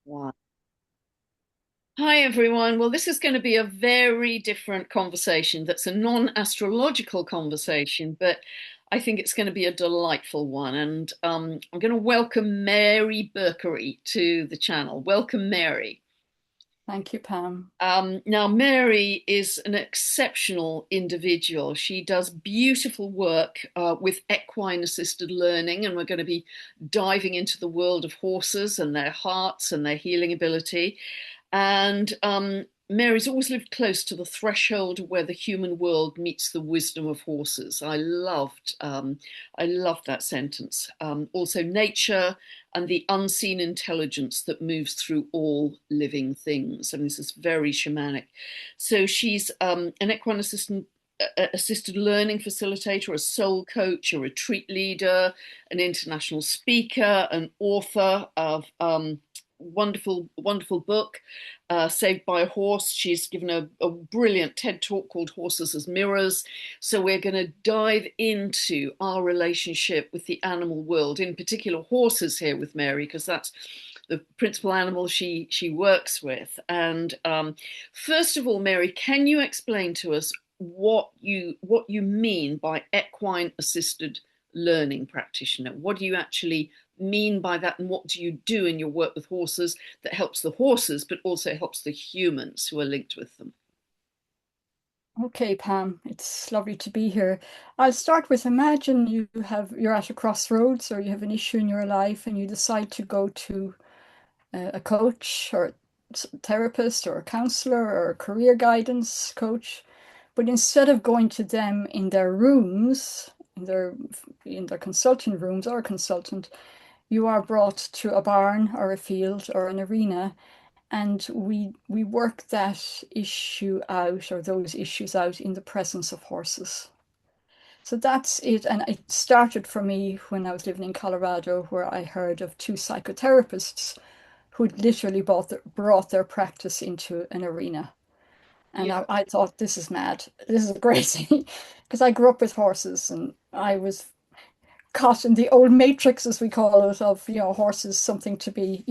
Wow. Hi, everyone. Well, this is going to be a very different conversation. That's a non-astrological conversation, but I think it's going to be a delightful one. And I'm going to welcome Mary Berkery to the channel. Welcome, Mary. Thank you, Pam. Now, Mary is an exceptional individual. She does beautiful work with equine-assisted learning, and we're going to be diving into the world of horses and their hearts and their healing ability. And Mary's always lived close to the threshold where the human world meets the wisdom of horses. I loved that sentence. Also, nature and the unseen intelligence that moves through all living things. And this is very shamanic. So she's an equine assisted learning facilitator, a soul coach, a retreat leader, an international speaker, an author of wonderful book, Saved by a Horse. She's given a brilliant TED talk called Horses as Mirrors. So we're going to dive into our relationship with the animal world, in particular horses here with Mary, because that's the principal animal she works with. And first of all, Mary, can you explain to us what you mean by equine assisted learning practitioner? What do you actually mean by that, and what do you do in your work with horses that helps the horses but also helps the humans who are linked with them? Okay, Pam, it's lovely to be here. I'll start with imagine you're at a crossroads or you have an issue in your life and you decide to go to a coach or a therapist or a counselor or a career guidance coach. But instead of going to them in their rooms, in their consulting rooms or a consultant, you are brought to a barn or a field or an arena, and we work that issue out or those issues out in the presence of horses. So that's it. And it started for me when I was living in Colorado, where I heard of two psychotherapists who'd literally brought their practice into an arena. And Yeah. I thought, this is mad. This is crazy. Because I grew up with horses and I was caught in the old matrix, as we call it, of, horses, something to be,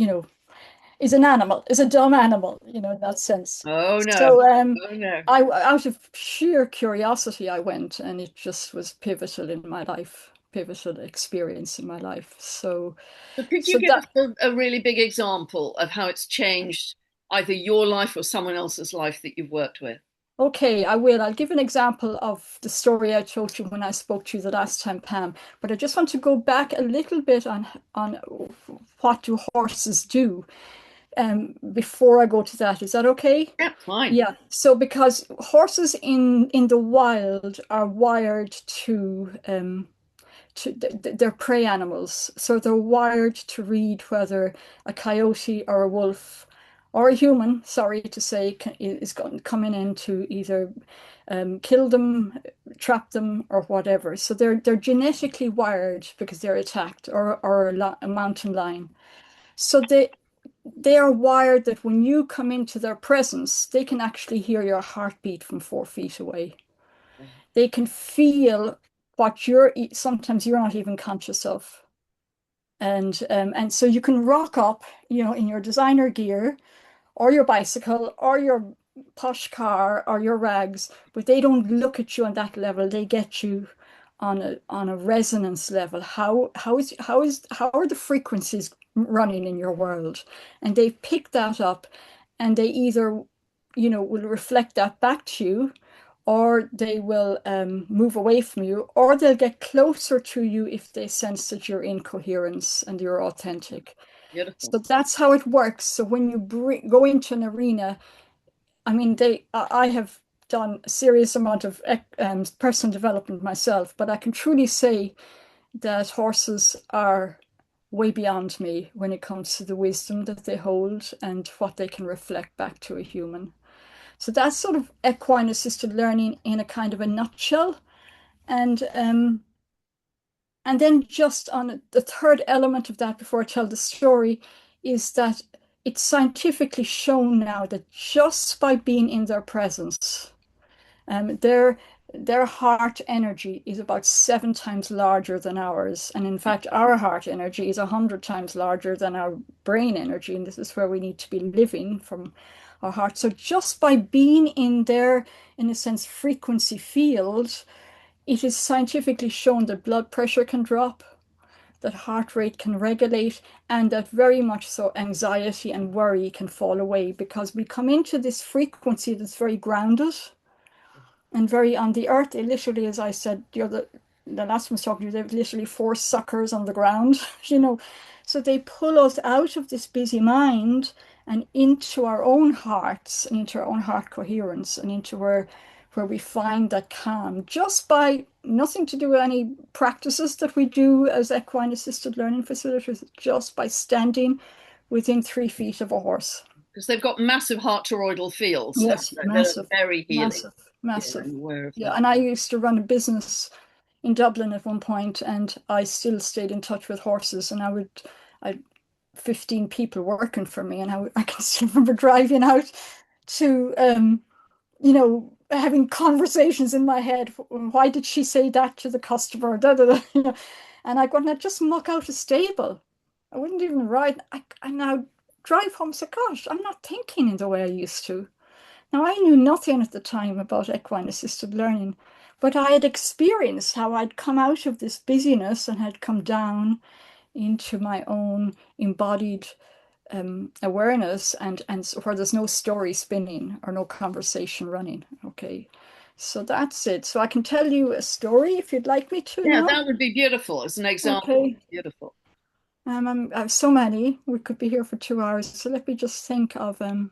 is an animal, is a dumb animal, in that sense. Oh no. So Oh no. out of sheer curiosity, I went, and it just was pivotal in my life, pivotal experience in my life. So, So could you so give us that a really big example of how it's changed either your life or someone else's life that you've worked with? okay, I will. I'll give an example of the story I told you when I spoke to you the last time, Pam. But I just want to go back a little bit on what do horses do before I go to that. Is that okay? Yeah, fine. Yeah, so because horses in the wild are wired to they're prey animals, so they're wired to read whether a coyote or a wolf or a human, sorry to say, is coming in to either kill them, trap them, or whatever. So they're genetically wired because they're attacked, or a mountain lion. So they are wired that when you come into their presence, they can actually hear your heartbeat from 4 feet away. They can feel what sometimes you're not even conscious of. And so you can rock up, in your designer gear or your bicycle or your posh car or your rags, but they don't look at you on that level. They get you on a resonance level. How are the frequencies running in your world? And they pick that up, and they either, will reflect that back to you, or they will move away from you, or they'll get closer to you if they sense that you're in coherence and you're authentic. Beautiful. So that's how it works. So when you go into an arena, I mean, I have done a serious amount of personal development myself, but I can truly say that horses are way beyond me when it comes to the wisdom that they hold and what they can reflect back to a human. So that's sort of equine assisted learning in a kind of a nutshell. And then just on the third element of that, before I tell the story, is that it's scientifically shown now that just by being in their presence, their their heart energy is about 7 times larger than ours. And in fact, our heart energy is 100 times larger than our brain energy. And this is where we need to be living from our heart. So just by being in their, in a sense, frequency field, it is scientifically shown that blood pressure can drop, that heart rate can regulate, and that very much so anxiety and worry can fall away because we come into this frequency that's very grounded and very on the earth. They literally, as I said, the last one was talking to you, they've literally four suckers on the ground, you know. So they pull us out of this busy mind and into our own hearts and into our own heart coherence and into where we find that calm just by nothing to do with any practices that we do as equine assisted learning facilitators, just by standing within 3 feet of a horse. Because they've got massive heart toroidal fields Yes, that are massive, very healing. massive, Yeah, massive. I'm aware of Yeah, that. and I used to run a business in Dublin at one point, and I still stayed in touch with horses, and I 15 people working for me, and I can still remember driving out to, having conversations in my head. Why did she say that to the customer? Da, da, da, And I go, and I'd just muck out a stable. I wouldn't even ride. I now drive home and say, gosh, I'm not thinking in the way I used to. Now, I knew nothing at the time about equine assisted learning, but I had experienced how I'd come out of this busyness and had come down into my own embodied awareness and so where there's no story spinning or no conversation running. Okay. So that's it. So I can tell you a story if you'd like me to Yeah, now. that would be beautiful as an example. Okay. Beautiful. I have so many. We could be here for 2 hours. So let me just think of um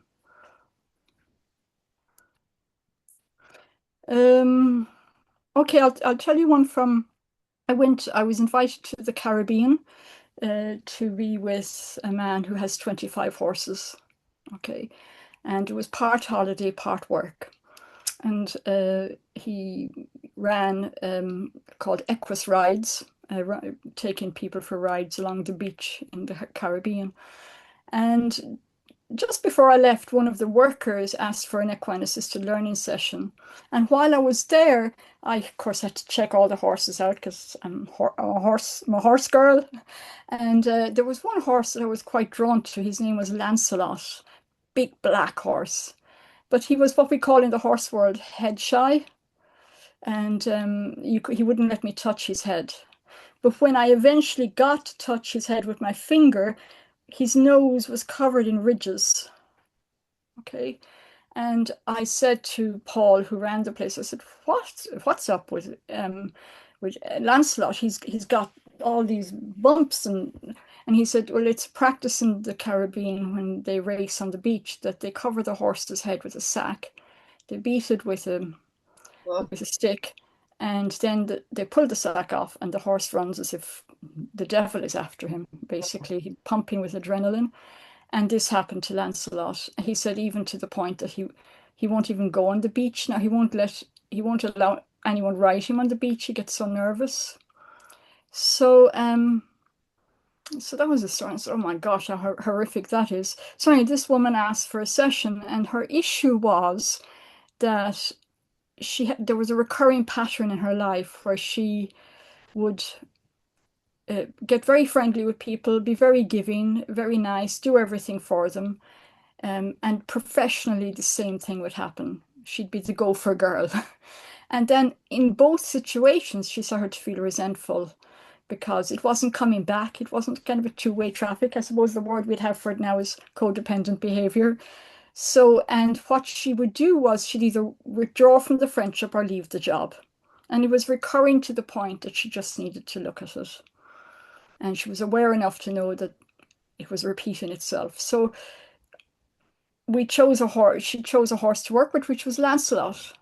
okay, I'll tell you one from I was invited to the Caribbean to be with a man who has 25 horses. Okay. And it was part holiday, part work. And he ran called Equus rides, taking people for rides along the beach in the Caribbean. And just before I left, one of the workers asked for an equine assisted learning session. And while I was there, I, of course, had to check all the horses out because I'm a horse girl. And there was one horse that I was quite drawn to. His name was Lancelot, big black horse. But he was what we call in the horse world head shy. And he wouldn't let me touch his head. But when I eventually got to touch his head with my finger, his nose was covered in ridges. Okay. And I said to Paul, who ran the place, I said, what's up with Lancelot? He's got all these bumps and he said, well, it's practice in the Caribbean when they race on the beach that they cover the horse's head with a sack. They beat it Well, with a stick, and then they pull the sack off, and the horse runs as if the devil is after him, basically pumping with adrenaline. And this happened to Lancelot. He said even to the point that he won't even go on the beach now. He won't allow anyone ride him on the beach. He gets so nervous. So so that was a story. So, oh my gosh, how horrific that is. So anyway, this woman asked for a session, and her issue was that there was a recurring pattern in her life where she would get very friendly with people, be very giving, very nice, do everything for them. And professionally, the same thing would happen. She'd be the gopher girl. And then in both situations, she started to feel resentful because it wasn't coming back. It wasn't kind of a two-way traffic. I suppose the word we'd have for it now is codependent behavior. So, and what she would do was she'd either withdraw from the friendship or leave the job. And it was recurring to the point that she just needed to look at it. And she was aware enough to know that it was repeating itself. So we chose a horse. She chose a horse to work with, which was Lancelot.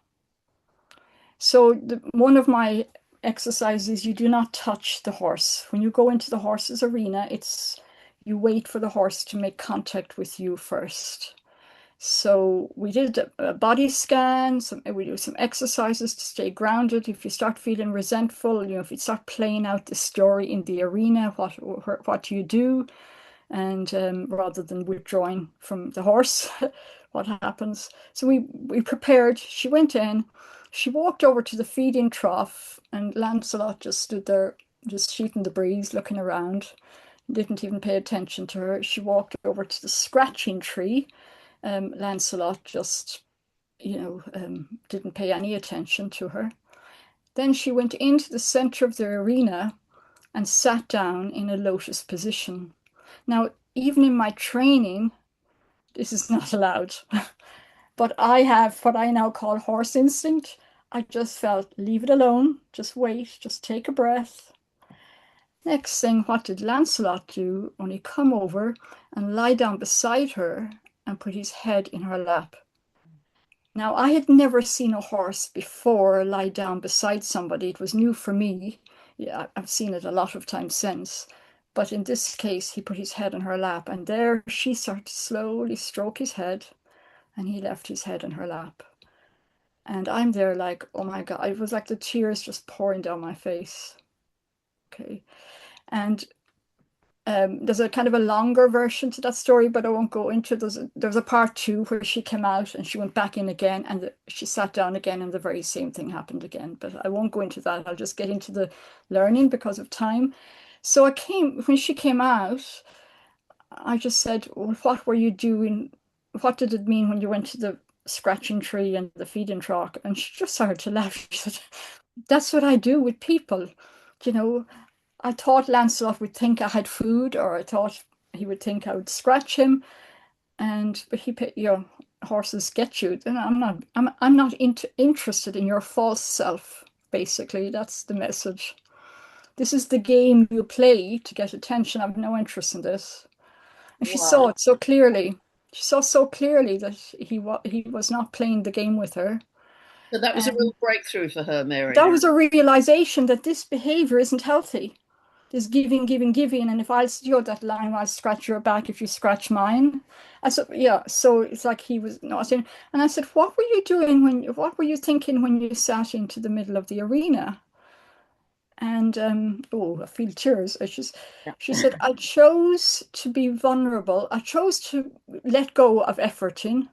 So one of my exercises, you do not touch the horse. When you go into the horse's arena, you wait for the horse to make contact with you first. So we did a body scan, we do some exercises to stay grounded. If you start feeling resentful, if you start playing out the story in the arena, what do you do? And rather than withdrawing from the horse, what happens? So we prepared. She went in, She walked over to the feeding trough, and Lancelot just stood there, just shooting the breeze, looking around, didn't even pay attention to her. She walked over to the scratching tree. Lancelot just, didn't pay any attention to her. Then she went into the center of the arena and sat down in a lotus position. Now, even in my training, this is not allowed. But I have what I now call horse instinct. I just felt, leave it alone, just wait, just take a breath. Next thing, what did Lancelot do? Only come over and lie down beside her and put his head in her lap. Now, I had never seen a horse before lie down beside somebody. It was new for me. Yeah, I've seen it a lot of times since. But in this case, he put his head in her lap, and there she started to slowly stroke his head, and he left his head in her lap. And I'm there like, oh my God, it was like the tears just pouring down my face. Okay. And there's a kind of a longer version to that story, but I won't go into it. There's a part two where she came out and she went back in again and she sat down again and the very same thing happened again. But I won't go into that. I'll just get into the learning because of time. So when she came out, I just said, well, what were you doing? What did it mean when you went to the scratching tree and the feeding trough? And she just started to laugh. She said, that's what I do with people. You know, I thought Lancelot would think I had food, or I thought he would think I would scratch him. But horses get you. And I'm not interested in your false self, basically. That's the message. This is the game you play to get attention. I have no interest in this. And she saw Wow. it so clearly. She saw so clearly that he was not playing the game with her. So that was a And real breakthrough for her, Mary. that was a realization that this behavior isn't healthy. This giving, giving, giving. And if I'll steal that line, I'll scratch your back if you scratch mine. I said, yeah. So it's like he was not in. And I said, what were you thinking when you sat into the middle of the arena? And oh, I feel tears. She said, I chose to be vulnerable. I chose to let go of efforting,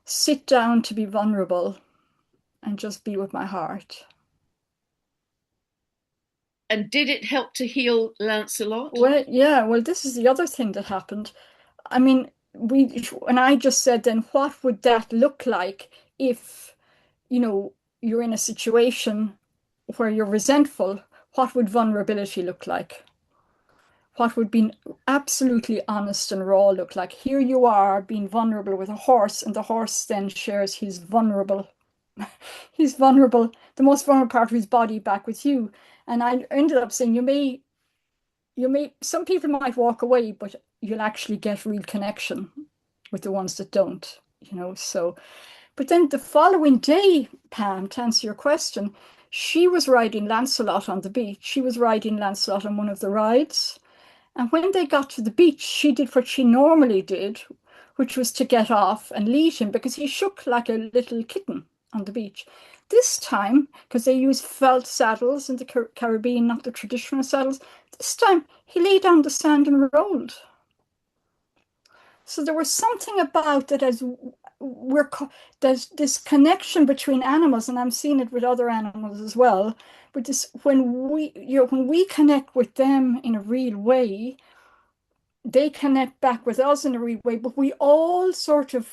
sit down to be vulnerable, and just be with my heart. And did it help to heal Lancelot? Well, yeah, well, this is the other thing that happened. I mean, and I just said, then what would that look like if, you know, you're in a situation where you're resentful? What would vulnerability look like? What would be absolutely honest and raw look like? Here you are being vulnerable with a horse, and the horse then shares he's vulnerable, the most vulnerable part of his body back with you. And I ended up saying, some people might walk away, but you'll actually get real connection with the ones that don't. So, but then the following day, Pam, to answer your question, she was riding Lancelot on the beach. She was riding Lancelot on one of the rides. And when they got to the beach, she did what she normally did, which was to get off and lead him because he shook like a little kitten on the beach. This time, because they use felt saddles in the Caribbean, not the traditional saddles, this time he lay down the sand and rolled. So there was something about that there's this connection between animals, and I'm seeing it with other animals as well. But this when we connect with them in a real way, they connect back with us in a real way, but we all sort of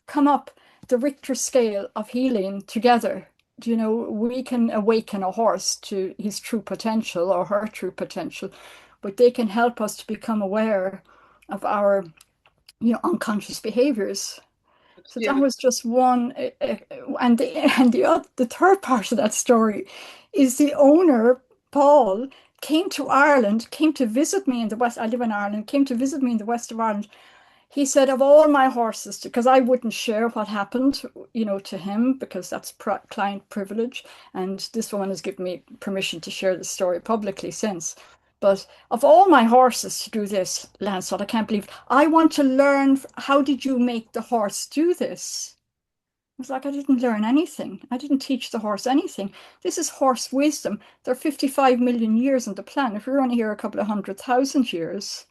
come up the Richter scale of healing together. We can awaken a horse to his true potential or her true potential, but they can help us to become aware of our unconscious behaviors. That's So that beautiful. was just one, and the third part of that story is the owner, Paul, came to Ireland, came to visit me in the West. I live in Ireland, came to visit me in the west of Ireland. He said, of all my horses, because I wouldn't share what happened, to him, because that's client privilege. And this woman has given me permission to share the story publicly since. But of all my horses to do this, Lancelot, I can't believe. I want to learn, how did you make the horse do this? I was like, I didn't learn anything. I didn't teach the horse anything. This is horse wisdom. There are 55 million years on the planet. We're only here a couple of 100,000 years.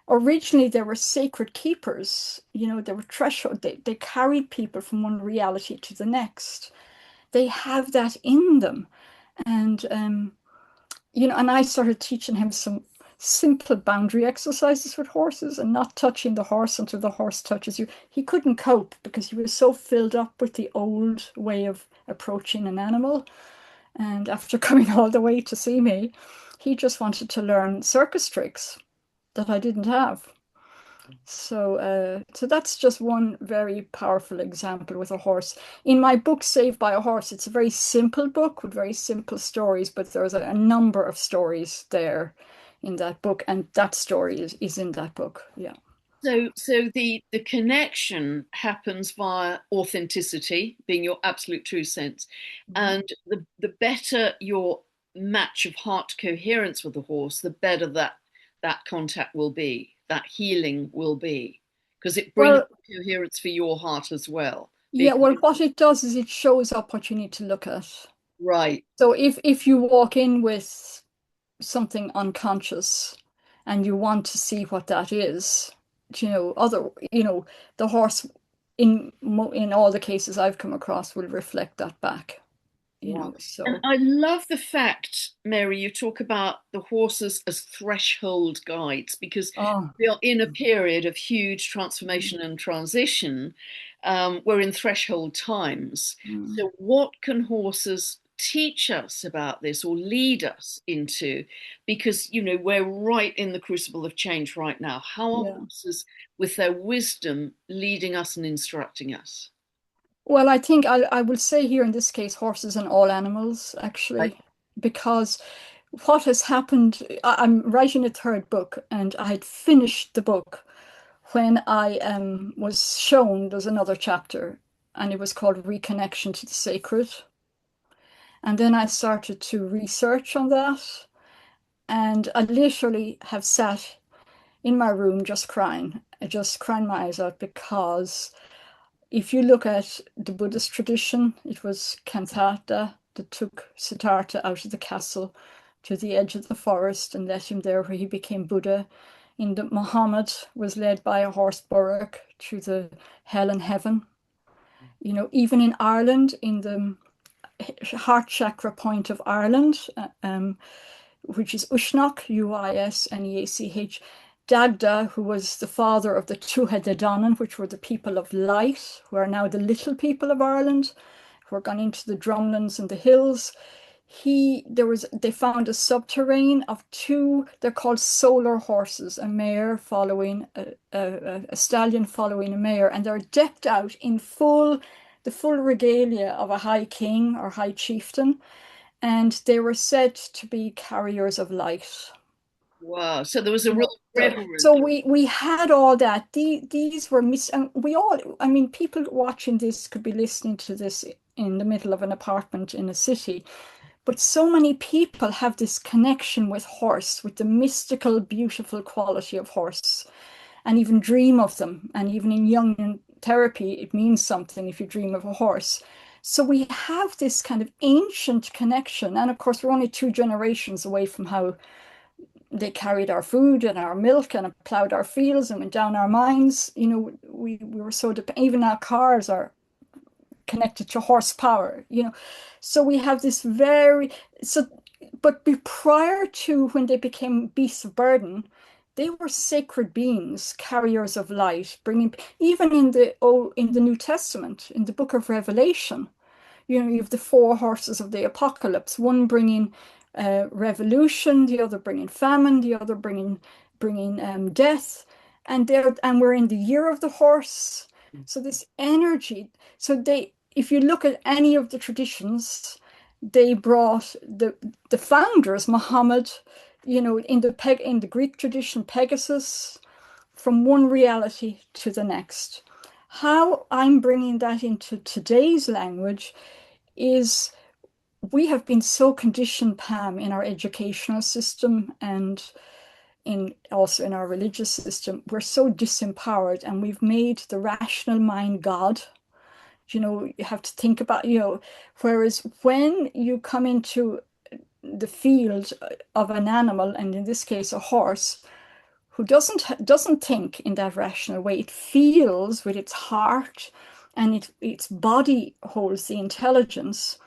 Originally, they were sacred keepers. They were threshold. They carried people from one reality to the next. They have that in them. And and I started teaching him some simple boundary exercises with horses and not touching the horse until the horse touches you. He couldn't cope because he was so filled up with the old way of approaching an animal. And after coming all the way to see me, he just wanted to learn circus tricks that I didn't have. So that's just one very powerful example with a horse. In my book, Saved by a Horse, it's a very simple book with very simple stories, but there's a number of stories there in that book, and that story is in that book. Yeah. So the connection happens via authenticity, being your absolute true sense, Mhm. and the better your match of heart coherence with the horse, the better that contact will be, that healing will be, because it brings Well, coherence for your heart as well. yeah, Being well, what it does is it shows up what you need to look at. right, So if you walk in with something unconscious and you want to see what that is, the horse in all the cases I've come across will reflect that back, wow. And so I love the fact, Mary, you talk about the horses as threshold guides because oh we are in a period of huge transformation and transition. We're in threshold times. mm, So, what can horses teach us about this or lead us into? Because, we're right in the crucible of change right now. How are yeah. horses, with their wisdom, leading us and instructing us? Well, I think I will say here in this case horses and all animals Right. actually, because what has happened, I'm writing a third book and I had finished the book when I was shown there's another chapter, and it was called Reconnection to the Sacred. And then I started to research on that, and I literally have sat in my room just crying my eyes out, because if you look at the Buddhist tradition, it was Kantata that took Siddhartha out of the castle to the edge of the forest and let him there where he became Buddha. In the Muhammad was led by a horse burrock through the hell and heaven. Even in Ireland, in the heart chakra point of Ireland, which is Uisneach, Uisneach, Dagda, who was the father of the Tuatha De Danann, which were the people of light, who are now the little people of Ireland, who are gone into the drumlins and the hills. They found a subterrane of two, they're called solar horses, a mare following a stallion following a mare, and they're decked out in the full regalia of a high king or high chieftain, and they were said to be carriers of light. Wow. So there was a You real know, so reverence. we had all that. These were and we all. I mean, people watching this could be listening to this in the middle of an apartment in a city, but so many people have this connection with horse, with the mystical, beautiful quality of horse, and even dream of them. And even in Jungian therapy, it means something if you dream of a horse. So we have this kind of ancient connection. And of course, we're only 2 generations away from how they carried our food and our milk and plowed our fields and went down our mines. We were so dependent. Even our cars are connected to horsepower. So we have this very so but prior to when they became beasts of burden, they were sacred beings, carriers of light, bringing even in the New Testament, in the book of Revelation, you have the four horses of the apocalypse, one bringing revolution, the other bringing famine, the other bringing death, and we're in the year of the horse. So this energy. So if you look at any of the traditions, they brought the founders, Muhammad, in the Greek tradition, Pegasus, from one reality to the next. How I'm bringing that into today's language is we have been so conditioned, Pam, in our educational system and also in our religious system. We're so disempowered, and we've made the rational mind God. You have to think about, whereas when you come into the field of an animal, and in this case a horse, who doesn't think in that rational way. It feels with its heart, and its body holds the intelligence.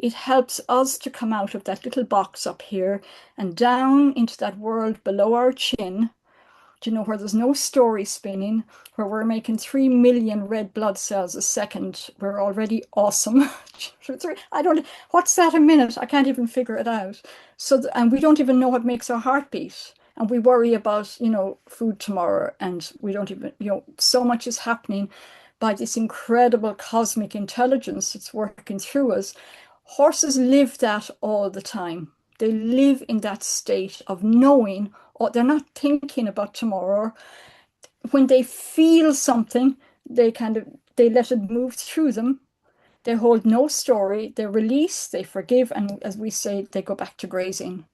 it helps us to come out of that little box up here and down into that world below our chin, where there's no story spinning, where we're making 3 million red blood cells a second. We're already awesome. I don't, what's that a minute? I can't even figure it out. So, and we don't even know what makes our heart beat. And we worry about, food tomorrow. And we don't even, so much is happening by this incredible cosmic intelligence that's working through us. Horses live that all the time. They live in that state of knowing, or they're not thinking about tomorrow. When they feel something, they let it move through them. They hold no story. They release, they forgive, and as we say, they go back to grazing.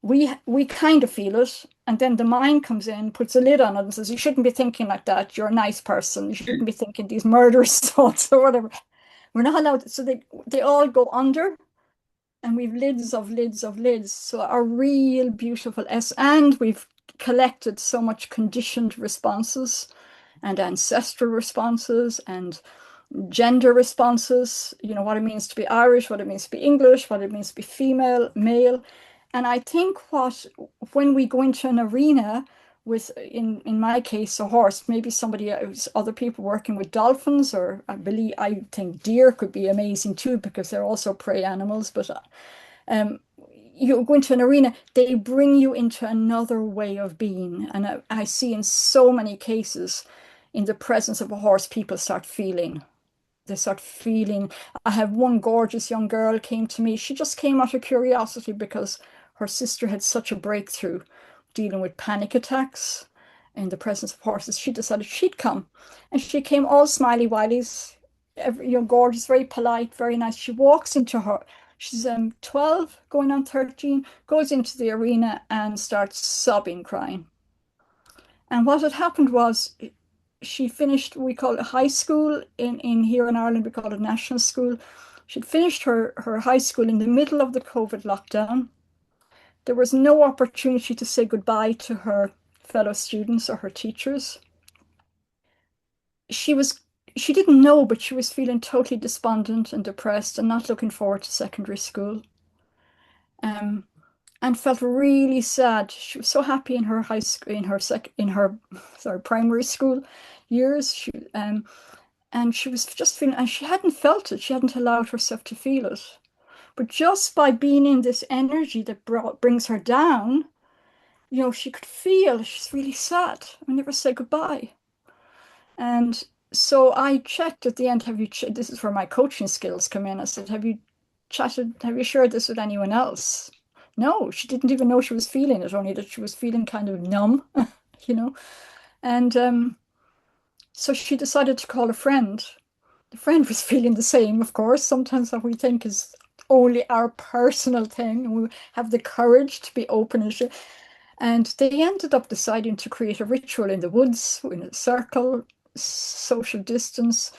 We kind of feel it, and then the mind comes in, puts a lid on it, and says, "You shouldn't be thinking like that. You're a nice person. You shouldn't be thinking these murderous thoughts or whatever." We're not allowed. So they all go under, and we've lids of lids of lids. So our real beautiful and we've collected so much conditioned responses and ancestral responses and gender responses, what it means to be Irish, what it means to be English, what it means to be female, male. And I think when we go into an arena with, in my case, a horse, maybe somebody else, other people working with dolphins, or I think deer could be amazing too, because they're also prey animals. But um, you go into an arena, they bring you into another way of being. And I see in so many cases, in the presence of a horse, people start feeling. They start feeling. I have one gorgeous young girl came to me. She just came out of curiosity because her sister had such a breakthrough dealing with panic attacks in the presence of horses. She decided she'd come. And she came all smiley whilies, gorgeous, very polite, very nice. She walks into her, she's 12, going on 13, goes into the arena and starts sobbing, crying. And what had happened was she finished, we call it high school in here in Ireland, we call it national school. She'd finished her high school in the middle of the COVID lockdown. There was no opportunity to say goodbye to her fellow students or her teachers. She was she didn't know, but she was feeling totally despondent and depressed and not looking forward to secondary school. Um, and felt really sad. She was so happy in her high school, in her sorry, primary school years. And she was just feeling, and she hadn't felt it. She hadn't allowed herself to feel it. But just by being in this energy that brings her down, she could feel she's really sad. I never say goodbye. And so I checked at the end, this is where my coaching skills come in. I said, have you shared this with anyone else? No, she didn't even know she was feeling it, only that she was feeling kind of numb, you know. And so she decided to call a friend. The friend was feeling the same, of course. Sometimes what we think is only our personal thing, and we have the courage to be open and they ended up deciding to create a ritual in the woods, in a circle, social distance.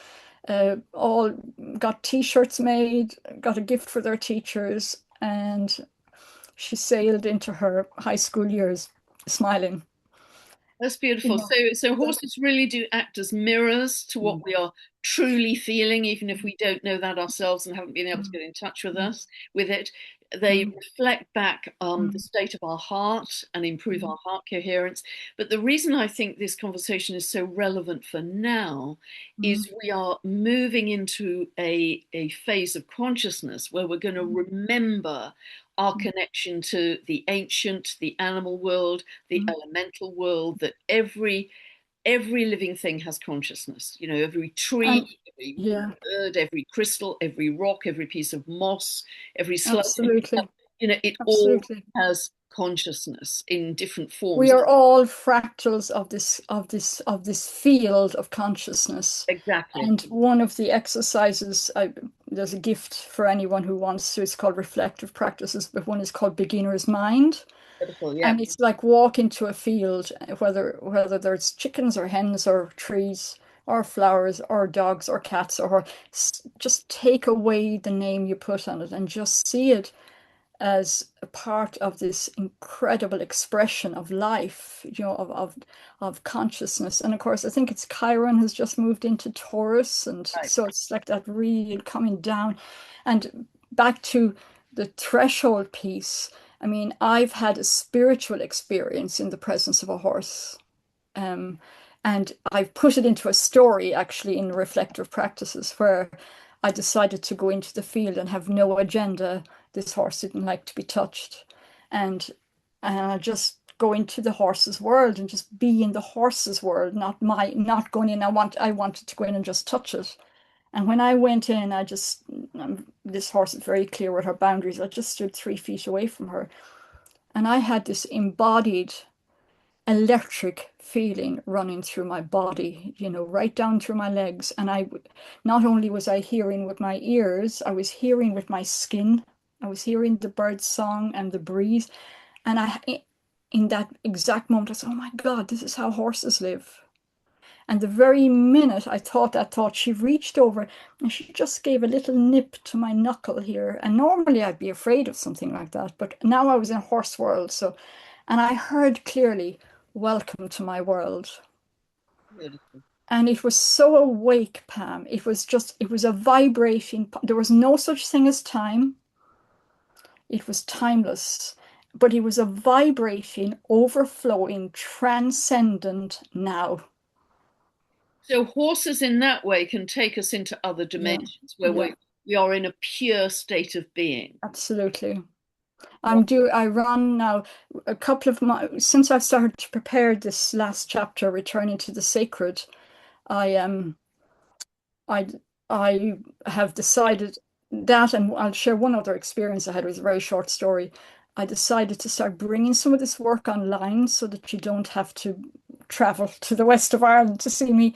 All got T-shirts made, got a gift for their teachers, and she sailed into her high school years smiling. That's You beautiful. know, So so, horses really do act as mirrors to what mm, we are truly feeling, even if we don't know that ourselves and haven't been able to mm, get in touch with mm, us with it. They mm, reflect back the mm, state of our heart and improve mm, our heart coherence. But the reason I think this conversation is so relevant for now mm, is we are moving into a phase of consciousness where we're going to mm, remember our mm, connection to the ancient, the animal world, the mm. elemental world, that every living thing has consciousness. Every tree, And every yeah, bird, every crystal, every rock, every piece of moss, every slug, absolutely, it all absolutely. has consciousness in different We forms. are all fractals of this field of consciousness. Exactly. And one of the exercises, there's a gift for anyone who wants to. It's called reflective practices, but one is called beginner's mind. Beautiful. Yeah. And it's like walk into a field, whether there's chickens or hens or trees or flowers or dogs or cats, or just take away the name you put on it and just see it as a part of this incredible expression of life, of consciousness. And of course, I think it's Chiron has just moved into Taurus, and Right. so it's like that real coming down. And back to the threshold piece. I mean, I've had a spiritual experience in the presence of a horse. Um, and I've put it into a story actually in reflective practices where I decided to go into the field and have no agenda. This horse didn't like to be touched. And I just go into the horse's world and just be in the horse's world, not going in. I wanted to go in and just touch it. And when I went in, this horse is very clear with her boundaries. I just stood 3 feet away from her. And I had this embodied electric feeling running through my body, right down through my legs. And not only was I hearing with my ears, I was hearing with my skin. I was hearing the bird's song and the breeze. And in that exact moment, I said, oh my God, this is how horses live. And the very minute I thought that thought, she reached over and she just gave a little nip to my knuckle here. And normally I'd be afraid of something like that, but now I was in horse world. And I heard clearly, welcome to my world. Beautiful. And it was so awake, Pam. It was a vibrating, there was no such thing as time. It was timeless, but it was a vibrating, overflowing, transcendent now. So horses in that way can take us into other Yeah, dimensions where yeah, we are in a pure state of being. absolutely. Wow. I run now a couple of months since I've started to prepare this last chapter, Returning to the Sacred. I I I have decided that, and I'll share one other experience I had. It was a very short story. I decided to start bringing some of this work online so that you don't have to travel to the west of Ireland to see me.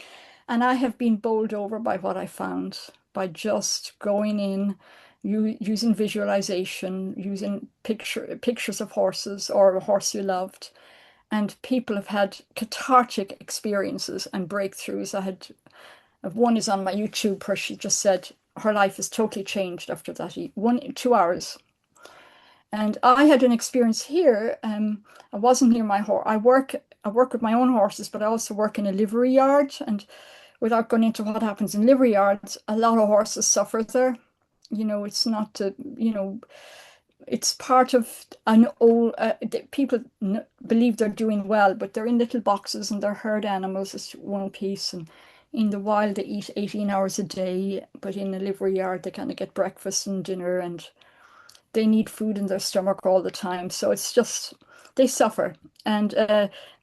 And I have been bowled over by what I found by just going in, using visualization, using pictures of horses or a horse you loved. And people have had cathartic experiences and breakthroughs. One is on my YouTube where she just said her life is totally changed after that 2 hours. And I had an experience here. I wasn't near my horse. I work with my own horses, but I also work in a livery yard. And without going into what happens in livery yards, a lot of horses suffer there. It's not it's part of an old. People believe they're doing well, but they're in little boxes and they're herd animals. It's one piece, and in the wild they eat 18 hours a day, but in a livery yard they kind of get breakfast and dinner, and they need food in their stomach all the time. So it's just they suffer. And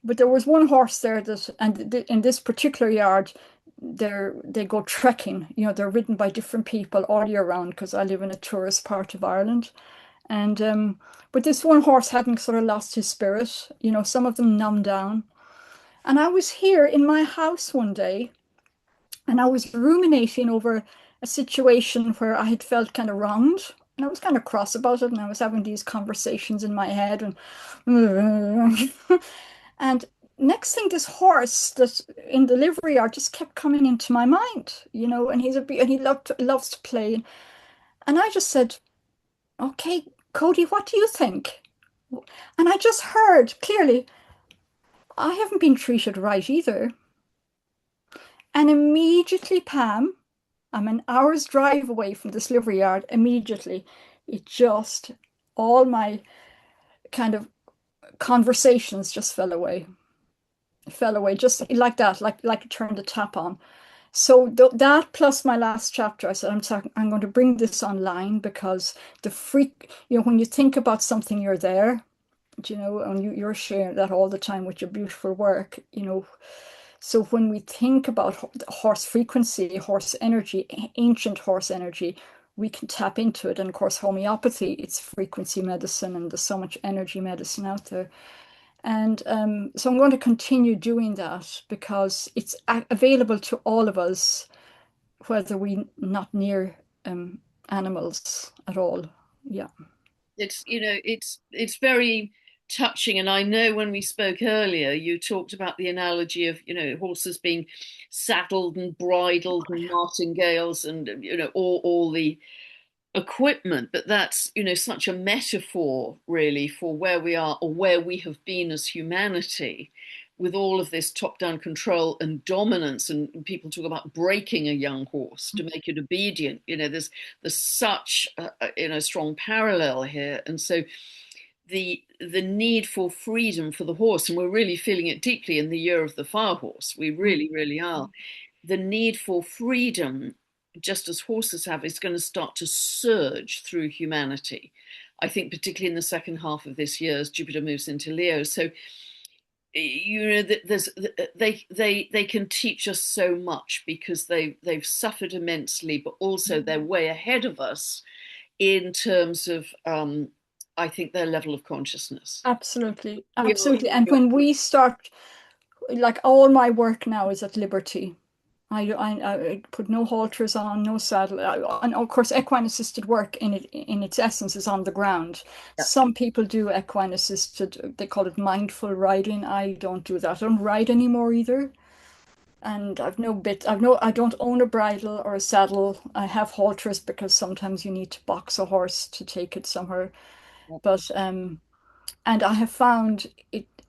but there was one horse there in this particular yard, they go trekking. They're ridden by different people all year round because I live in a tourist part of Ireland. And but this one horse hadn't sort of lost his spirit. Some of them numbed down. And I was here in my house one day, and I was ruminating over a situation where I had felt kind of wronged. And I was kind of cross about it, and I was having these conversations in my head, and and next thing, this horse that in the livery yard just kept coming into my mind, and he loves to play, and I just said, "Okay, Cody, what do you think?" And I just heard clearly, I haven't been treated right either. And immediately, Pam, I'm an hour's drive away from this livery yard. Immediately, it just, all my kind of conversations just fell away. Fell away just like that, like it turned a tap on. So that plus my last chapter, I said, I'm going to bring this online because when you think about something, you're there, and you're sharing that all the time with your beautiful work. So when we think about horse frequency, horse energy, ancient horse energy, we can tap into it. And of course, homeopathy, it's frequency medicine, and there's so much energy medicine out there. And so I'm going to continue doing that because it's available to all of us, whether we not near animals at all. Yeah. It's very touching. And I know when we spoke earlier, you talked about the analogy of, horses being saddled and bridled and martingales and, all the equipment, but that's, such a metaphor really for where we are or where we have been as humanity. with all of this top-down control and dominance, and people talk about breaking a young horse to make it obedient. There's such strong parallel here, and so the need for freedom for the horse, and we're really feeling it deeply in the year of the fire horse. We really, really are. The need for freedom, just as horses have, is going to start to surge through humanity. I think particularly in the second half of this year as Jupiter moves into Leo. So there's they can teach us so much because they've suffered immensely, but also they're way ahead of us in terms of I think their level of consciousness. Absolutely, We absolutely. And are, when we start, like all my work now is at liberty. I put no halters on, no saddle. And of course, equine assisted work in its essence is on the ground. yeah, Some people do equine assisted, they call it mindful riding. I don't do that. I don't ride anymore either. And I don't own a bridle or a saddle. I have halters because sometimes you need to box a horse to take it somewhere. yeah, But and I have found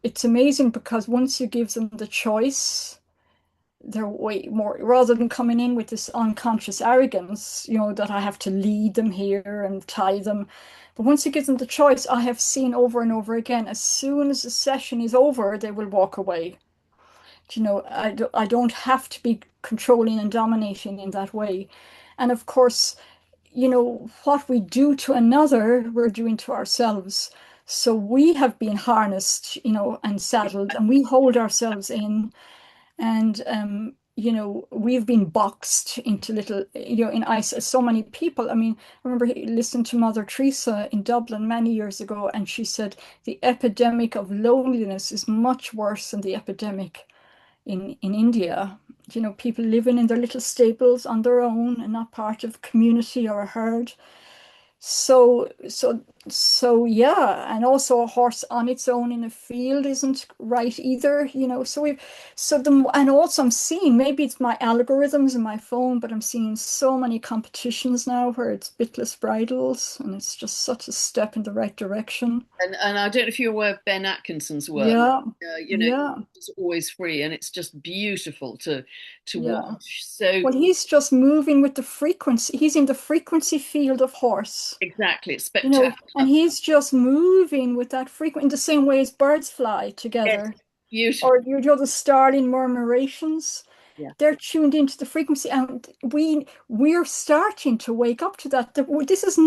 it's amazing because once you give them the choice, they're way more, rather than coming in with this unconscious arrogance, that I have to lead them here and tie them. But once you give them the choice, I have seen over and over again, as soon as the session is over, they will walk away. I don't have to be controlling and dominating in that way. And of course, what we do to another, we're doing to ourselves. So we have been harnessed, and saddled, and we hold ourselves in. And we've been boxed into little, in ice. So many people. I mean, I remember listening to Mother Teresa in Dublin many years ago, and she said the epidemic of loneliness is much worse than the epidemic in India. People living in their little stables on their own and not part of community or a herd. So yeah, and also a horse on its own in a field isn't right either, and also I'm seeing, maybe it's my algorithms in my phone, but I'm seeing so many competitions now where it's bitless bridles, and it's just such a step in the right direction. and I don't know if you're aware of Ben Atkinson's work. Yeah, You know, yeah, it's always free, and it's just beautiful to yeah. watch. So Well, he's just moving with the frequency. He's in the frequency field of horse. exactly, it's spectacular. And he's just moving with that frequency in the same way as birds fly Yes, together. beautiful. Or the starling murmurations. Yeah, They're tuned into the frequency, and we're starting to wake up to that. This is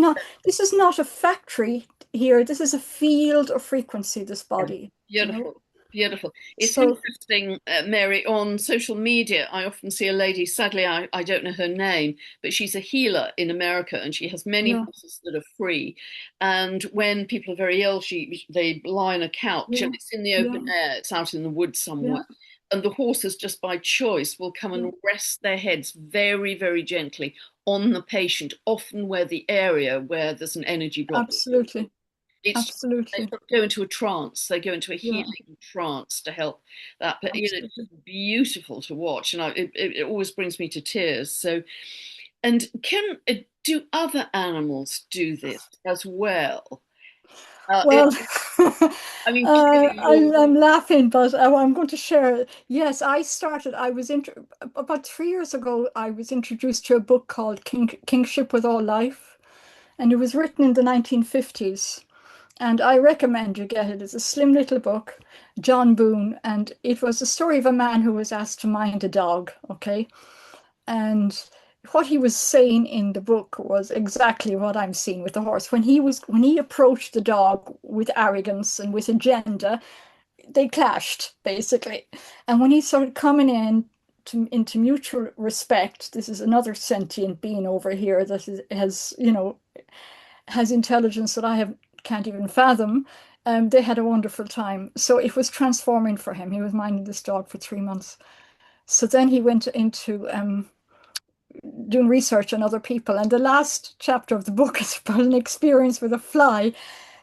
not a factory here. This is a field of frequency, this yeah. body, Beautiful, beautiful. It's So interesting, Mary, on social media, I often see a lady, sadly, I don't know her name, but she's a healer in America and she has many yeah, horses that are free. And when people are very ill, they lie on a couch yeah, and it's in the yeah, open air, it's out in the woods somewhere. yeah, And the horses, just by choice, will come yeah. and rest their heads very, very gently on the patient, often where the area where there's an energy block. Absolutely, It's they absolutely, sort of go into a trance. They go into a yeah, healing trance to help that. But it's absolutely. just beautiful to watch, and it always brings me to tears. So, and can do other animals do this as well? Well, I mean, clearly you're I'm laughing, but I'm going to share. Yes, I was about 3 years ago. I was introduced to a book called Kingship with All Life, and it was written in the 1950s. And I recommend you get it. It's a slim little book, John Boone, and it was the story of a man who was asked to mind a dog. Okay, and what he was saying in the book was exactly what I'm seeing with the horse. When he approached the dog with arrogance and with agenda, they clashed basically. And when he started coming into mutual respect, this is another sentient being over here that has intelligence that I have can't even fathom. They had a wonderful time. So it was transforming for him. He was minding this dog for 3 months. So then he went into doing research on other people. And the last chapter of the book is about an experience with a fly.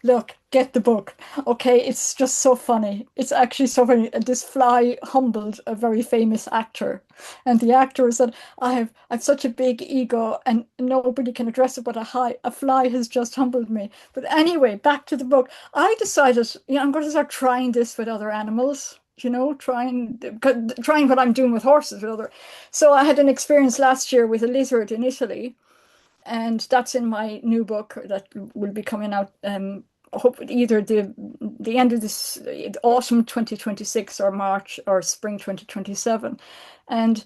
Look, get the book. Okay, it's just so funny. It's actually so funny. This fly humbled a very famous actor. And the actor said, I've such a big ego and nobody can address it, but a fly has just humbled me. But anyway, back to the book. I decided, I'm going to start trying this with other animals. trying what I'm doing with horses with other. So I had an experience last year with a lizard in Italy, and that's in my new book that will be coming out. Hope either the end of this autumn 2026 or March or spring 2027, and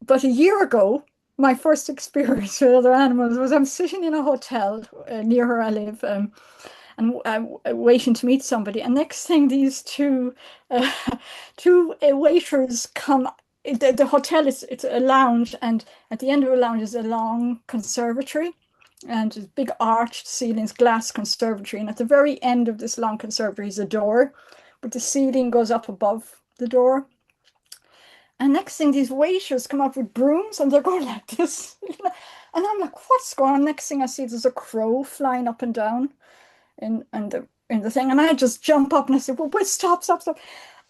but a year ago, my first experience with other animals was I'm sitting in a hotel near where I live, and waiting to meet somebody. And next thing, these uh, two waiters come. The hotel is it's a lounge, and at the end of the lounge is a long conservatory, and it's big arched ceilings, glass conservatory. And at the very end of this long conservatory is a door, but the ceiling goes up above the door. And next thing, these waiters come up with brooms and they're going like this. And I'm like, what's going on? Next thing I see, there's a crow flying up and down in the thing. And I just jump up and I say, well, wait, stop, stop, stop.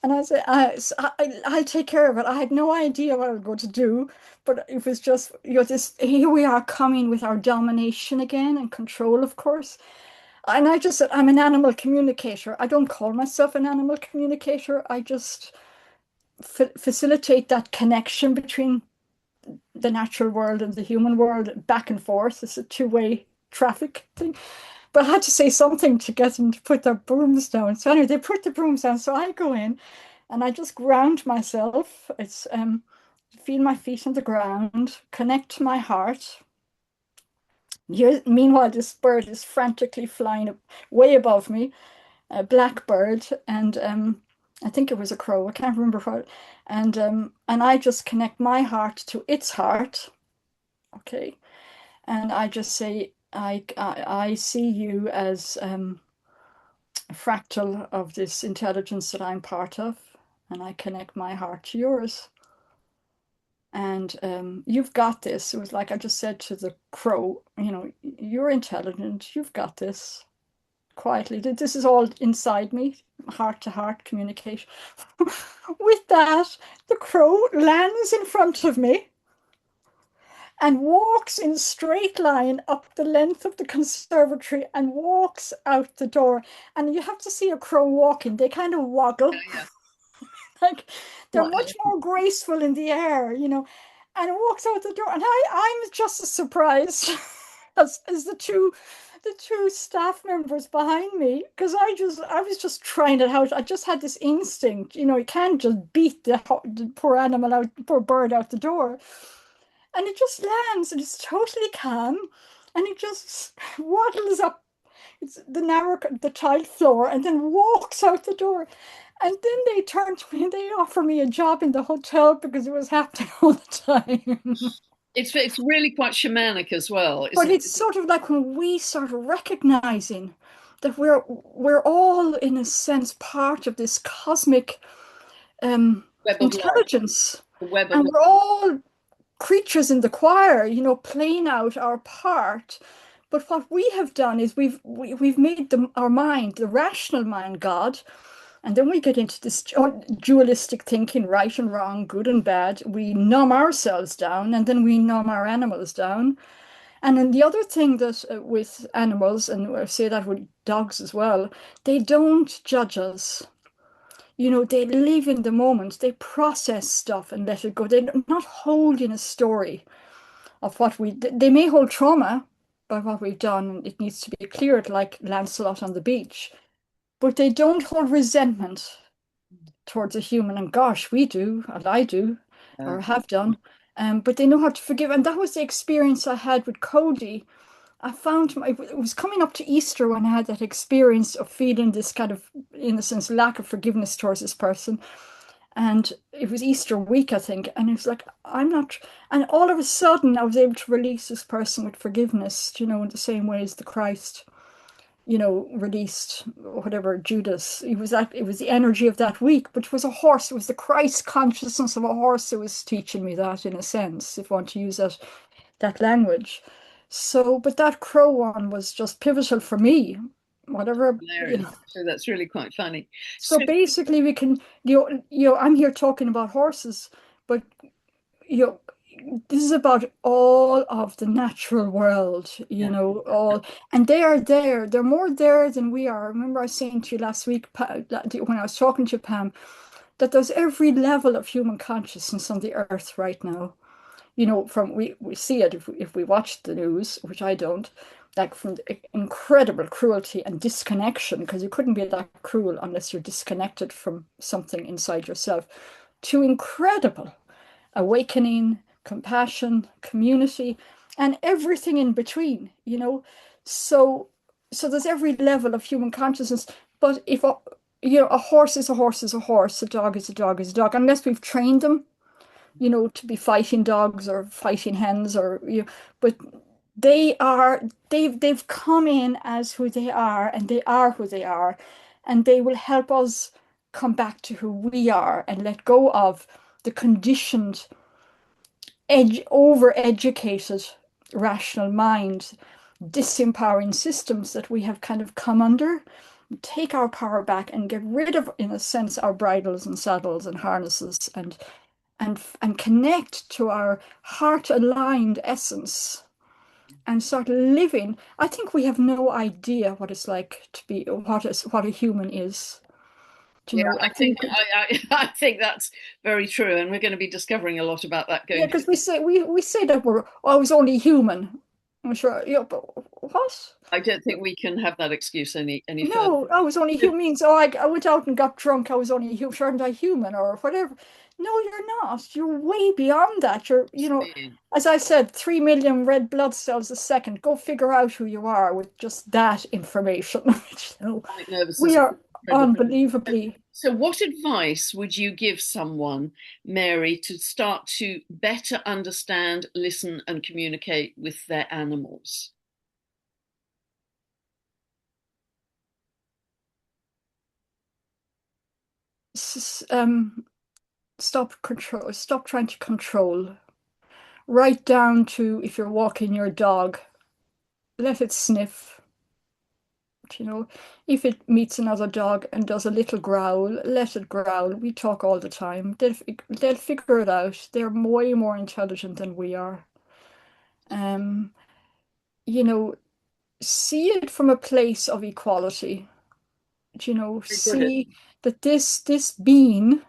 And I say, I'll take care of it. I had no idea what I was going to do, but it was just, this, here we are coming with our domination again and control, of course. And I just said, I'm an animal communicator. I don't call myself an animal communicator. I just facilitate that connection between the natural world and the human world back and forth. It's a two-way traffic thing. But I had to say something to get them to put their brooms down. So anyway, they put the brooms down. So I go in and I just ground myself. It's feel my feet on the ground, connect to my heart. Meanwhile, this bird is frantically flying way above me, a blackbird, and I think it was a crow. I can't remember what. And I just connect my heart to its heart. Okay, and I just say, I see you as a fractal of this intelligence that I'm part of, and I connect my heart to yours. And you've got this. It was like I just said to the crow, you're intelligent, you've got this. Quietly. This is all inside me, heart to heart communication. With that, the crow lands in front of me and walks in straight line up the length of the conservatory and walks out the door. And you have to see a crow walking. They kind of woggle. Yeah, yeah. Like they're Not much more graceful in the air, and it walks out the door. And I'm just as surprised as the two staff members behind me, because I was just trying it out. I just had this instinct, you can't just beat the poor animal out, poor bird out the door. And it just lands and it's totally calm, and it just waddles up it's the tiled floor and then walks out the door. And then they turn to me and they offer me a job in the hotel because it was happening all the time. It's really quite shamanic as well, But isn't it's it? sort of like when we start recognizing that we're all in a sense part of this cosmic Web of life, intelligence, the web of and life. we're all creatures in the choir, playing out our part. But what we have done is we've made our mind, the rational mind, God, and then we get into this dualistic thinking, right and wrong, good and bad. We numb ourselves down, and then we numb our animals down. And then the other thing that with animals, and I say that with dogs as well, they don't judge us. They live in the moment. They process stuff and let it go. They're not holding a story of what they may hold trauma by what we've done. It needs to be cleared, like Lancelot on the beach, but they don't hold resentment towards a human. And gosh, we do, and I do, Yeah. or have done. But they know how to forgive. And that was the experience I had with Cody. I found it was coming up to Easter when I had that experience of feeling this kind of innocence, lack of forgiveness towards this person. And it was Easter week, I think. And it was like, I'm not. And all of a sudden, I was able to release this person with forgiveness, in the same way as the Christ, released whatever Judas. It was the energy of that week, but it was a horse. It was the Christ consciousness of a horse that was teaching me that, in a sense, if I want to use that language. So, but that crow one was just pivotal for me. Whatever, Hilarious. So that's really quite funny. So So basically, we can, I'm here talking about horses, but you know, this is about all of the natural world, yeah, all, and they are there. They're more there than we are. I remember I was saying to you last week, when I was talking to you, Pam, that there's every level of human consciousness on the earth right now. You know, from we see it if we watch the news, which I don't, like from the incredible cruelty and disconnection, because you couldn't be that cruel unless you're disconnected from something inside yourself, to incredible awakening, compassion, community, and everything in between, you know. So so there's every level of human consciousness. But if a, you know, a horse is a horse is a horse, a dog is a dog is a dog, unless we've trained them, you know, to be fighting dogs or fighting hens or you know, but they've come in as who they are and they are who they are, and they will help us come back to who we are and let go of the conditioned over-educated rational mind, disempowering systems that we have kind of come under, take our power back and get rid of, in a sense, our bridles and saddles and harnesses, and connect to our heart-aligned essence and start living. I think we have no idea what it's like to be what a human is. Do you Yeah, know, I I think think I think that's very true, and we're going to be discovering a lot about that yeah, going because we say that we're always only human. I'm sure, yeah, but what? I don't think we can have that excuse any further. No, I was only human means, oh, I went out and got drunk. I was only human, sure, aren't I human or whatever? No, you're not. You're way beyond that. You're, you know, as I said, 3 million red blood cells a second. Go figure out who you are with just that information. You know, Atomic nervous we system. are unbelievably. So, what advice would you give someone, Mary, to start to better understand, listen, and communicate with their animals? Um, stop trying to control. Right down to if you're walking your dog, let it sniff. You know, if it meets another dog and does a little growl, let it growl. We talk all the time. They'll figure it out. They're way more intelligent than we are. Um, you know, see it from a place of equality. You know, Very good at see that this being,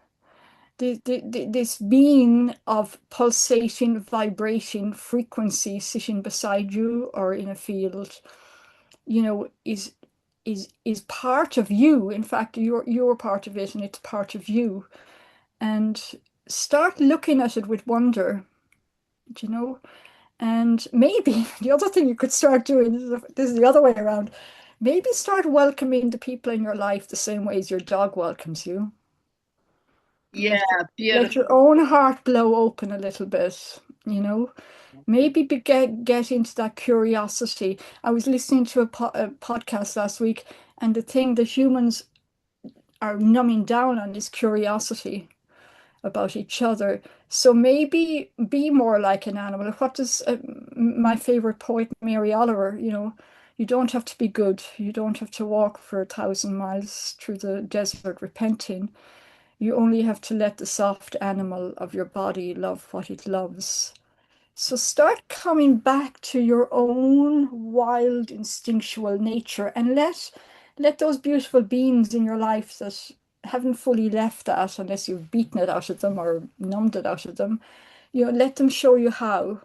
this being of pulsating, vibrating frequency sitting beside you or in a field, you know, is part of you. In fact, you're part of it, and it's part of you. And start looking at it with wonder, you know. And maybe the other thing you could start doing, this is the other way around. Maybe start welcoming the people in your life the same way as your dog welcomes you. yeah, Let beautiful. your own heart blow open a little bit, you know. Maybe get into that curiosity. I was listening to a podcast last week, and the thing that humans are numbing down on is curiosity about each other. So maybe be more like an animal. What does my favorite poet, Mary Oliver, you know, you don't have to be good. You don't have to walk for 1,000 miles through the desert repenting. You only have to let the soft animal of your body love what it loves. So start coming back to your own wild, instinctual nature and let those beautiful beings in your life that haven't fully left that, unless you've beaten it out of them or numbed it out of them, you know, let them show you how.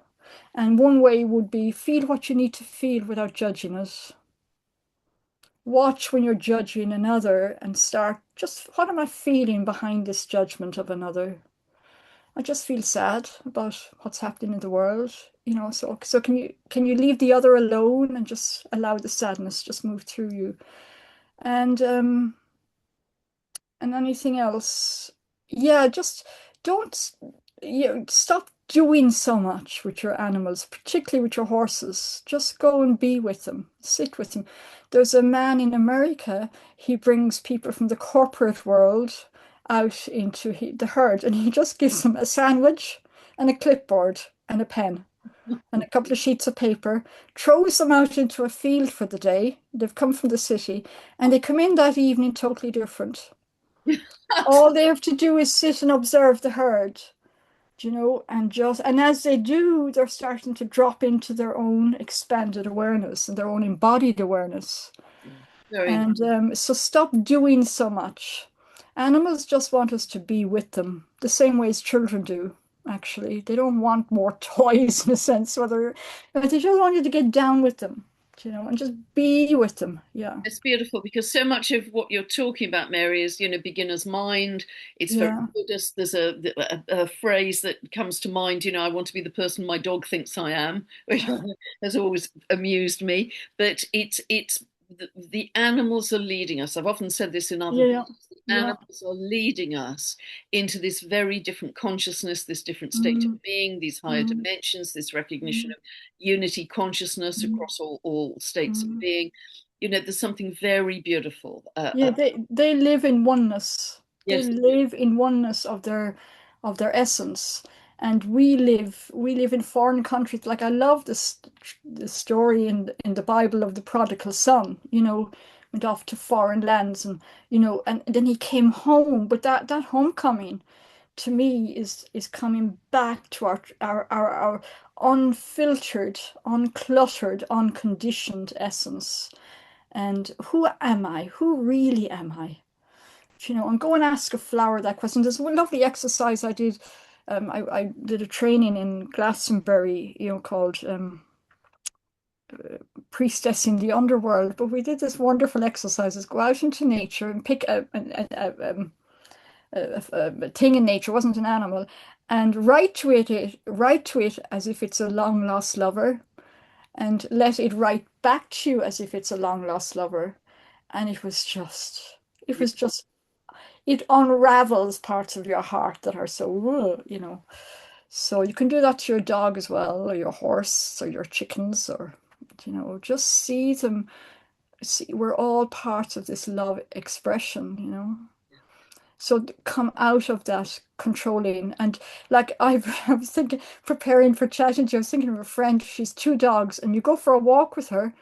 And one way would be feel what you need to feel without judging it. Watch when you're judging another and start just, what am I feeling behind this judgment of another? I just feel sad about what's happening in the world, you know. So can you leave the other alone and just allow the sadness just move through you? And and anything else, yeah, just don't, you know, stop doing so much with your animals, particularly with your horses. Just go and be with them, sit with them. There's a man in America, he brings people from the corporate world out into the herd, and he just gives them a sandwich and a clipboard and a pen and a couple of sheets of paper, throws them out into a field for the day. They've come from the city, and they come in that evening totally different. All they have to do is sit and observe the herd, you know, and as they do, they're starting to drop into their own expanded awareness and their own embodied awareness. Very And so stop doing so much. Animals just want us to be with them, the same way as children do, actually. They don't want more toys in a sense, whether but they just want you to get down with them, and just be with them. Yeah. It's beautiful because so much of what you're talking about, Mary, is beginner's mind. It's very Yeah. Buddhist. There's a phrase that comes to mind. I want to be the person my dog thinks I am, which has always amused me. But it's the animals are leading us. I've often said this in other Yeah. videos. The Yeah. animals are leading us into this very different consciousness, this different state of Mm, being, these higher mm, dimensions, this recognition mm, of unity consciousness mm, across all states of mm. being. There's something very beautiful. Yeah, they live in oneness. They Yes, live in oneness of their essence. And we live in foreign countries. Like I love the story in the Bible of the prodigal son, went off to foreign lands and then he came home. But that homecoming to me is coming back to our unfiltered, uncluttered, unconditioned essence. And who am I? Who really am I? And go and ask a flower that question. There's a lovely exercise I did. I did a training in Glastonbury, called Priestess in the Underworld. But we did this wonderful exercise: is go out into nature and pick a thing in nature, wasn't an animal, and write to it as if it's a long lost lover, and let it write back to you as if it's a long lost lover. And it was just, it unravels parts of your heart that are so, So you can do that to your dog as well, or your horse, or your chickens, or, just see them. See, we're all parts of this love expression. So come out of that controlling. And like I was thinking, preparing for chatting to you, I was thinking of a friend, she's two dogs, and you go for a walk with her,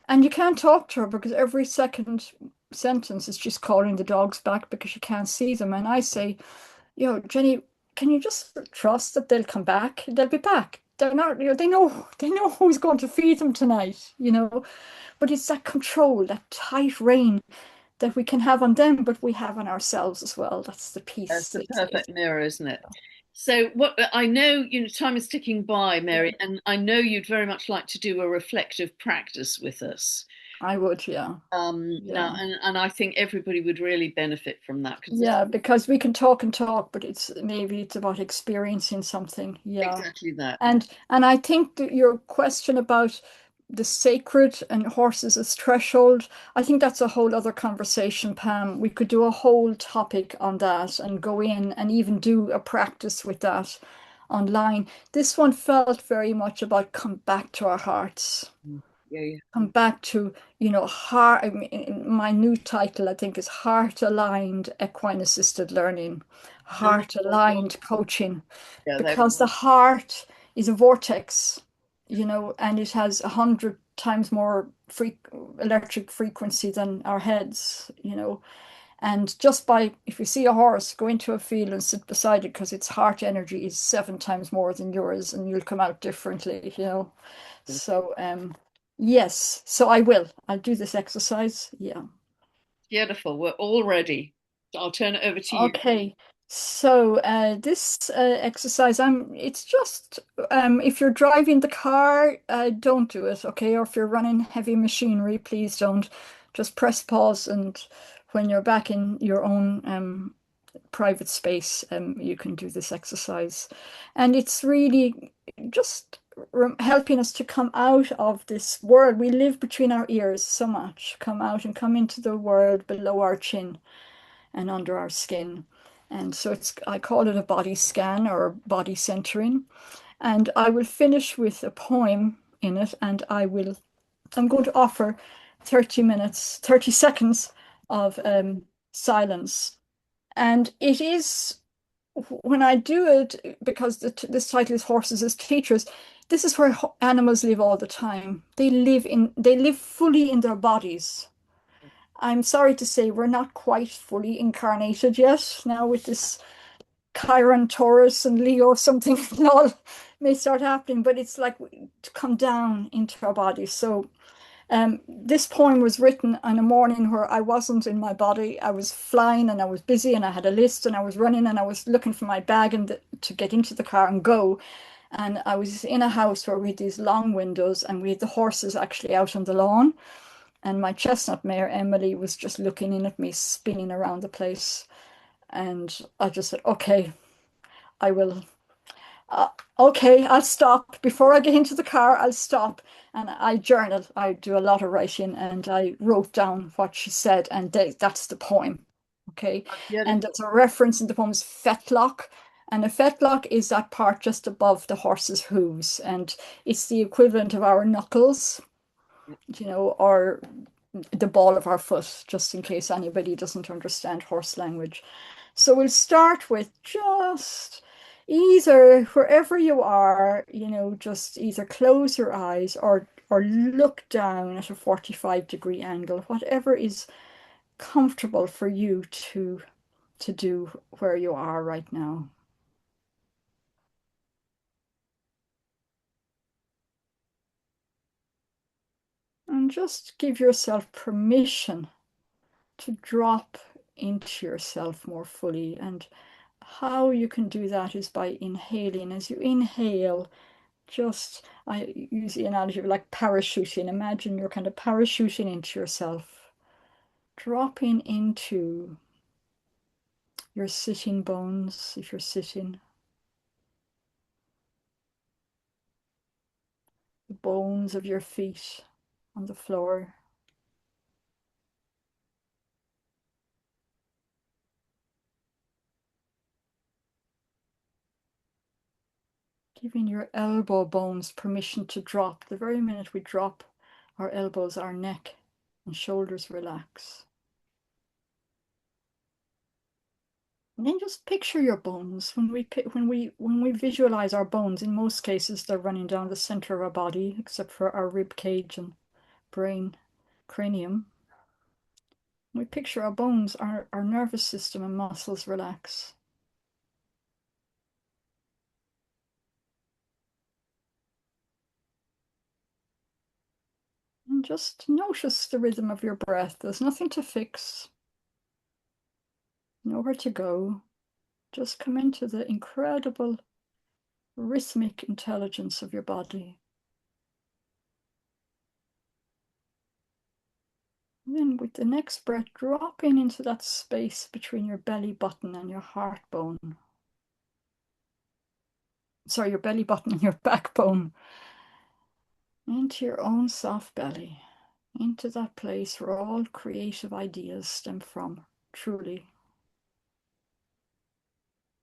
and you can't talk to her because every second sentence is just calling the dogs back because she can't see them. And I say, Jenny, can you just trust that they'll come back? They'll be back. They're not, they know who's going to feed them tonight. But it's that control, that tight rein that we can have on them, but we have on ourselves as well. That's the that's piece. the It's perfect mirror, isn't it? So what I know, time is ticking by, yeah, Mary, and I know you'd very much like to do a reflective practice with us. I would, yeah. Now, Yeah. and I think everybody would really benefit from that because this Yeah, because we can talk and talk, but it's about experiencing something. Yeah. exactly that. And I think that your question about the sacred and horses as threshold, I think that's a whole other conversation, Pam. We could do a whole topic on that and go in and even do a practice with that online. This one felt very much about come back to our hearts, Mm. Yeah, yeah. come back to, heart. I mean, my new title, I think, is Heart Aligned Equine-Assisted Learning, Heart Oh, Aligned Coaching, yeah, there we because the heart is a vortex, and it has 100 times more electric frequency than our heads. And just by, if you see a horse, go into a field and sit beside it because its heart energy is 7 times more than yours, and you'll come out differently. go. So, yes, so I will. I'll do this exercise. Yeah. Beautiful. We're all ready. I'll turn it over to you. Okay. So, this exercise, it's just if you're driving the car, don't do it, okay? Or if you're running heavy machinery, please don't. Just press pause, and when you're back in your own private space, you can do this exercise. And it's really just helping us to come out of this world. We live between our ears so much. Come out and come into the world below our chin and under our skin. And so I call it a body scan or body centering. And I will finish with a poem in it, and I'm going to offer 30 minutes, 30 seconds of silence. And it is, when I do it, because this title is Horses as Teachers, this is where animals live all the time. They live fully in their bodies. I'm sorry to say we're not quite fully incarnated yet. Now with this Chiron, Taurus, and Leo, something all may start happening, but it's like to come down into our bodies. So This poem was written on a morning where I wasn't in my body. I was flying and I was busy and I had a list and I was running and I was looking for my bag and to get into the car and go. And I was in a house where we had these long windows and we had the horses actually out on the lawn. And my chestnut mare, Emily, was just looking in at me, spinning around the place. And I just said, okay, I will uh, okay, I'll stop. Before I get into the car, I'll stop. And I journal. I do a lot of writing and I wrote down what she said, and that's the poem. Okay. And Beautiful. there's a reference in the poem's fetlock. And a fetlock is that part just above the horse's hooves. And it's the equivalent of our knuckles, or the ball of our foot, just in case anybody doesn't understand horse language. So we'll start with just either wherever you are, just either close your eyes or look down at a 45-degree angle, whatever is comfortable for you to do where you are right now. And just give yourself permission to drop into yourself more fully. And how you can do that is by inhaling. As you inhale, I use the analogy of like parachuting. Imagine you're kind of parachuting into yourself, dropping into your sitting bones if you're sitting, the bones of your feet on the floor, giving your elbow bones permission to drop. The very minute we drop our elbows, our neck and shoulders relax. And then just picture your bones. When we visualize our bones, in most cases they're running down the center of our body, except for our rib cage and brain, cranium. We picture our bones, our nervous system and muscles relax. And just notice the rhythm of your breath. There's nothing to fix, nowhere to go. Just come into the incredible rhythmic intelligence of your body. And then with the next breath, dropping into that space between your belly button and your heart bone. Sorry, your belly button and your backbone. Into your own soft belly. Into that place where all creative ideas stem from, truly.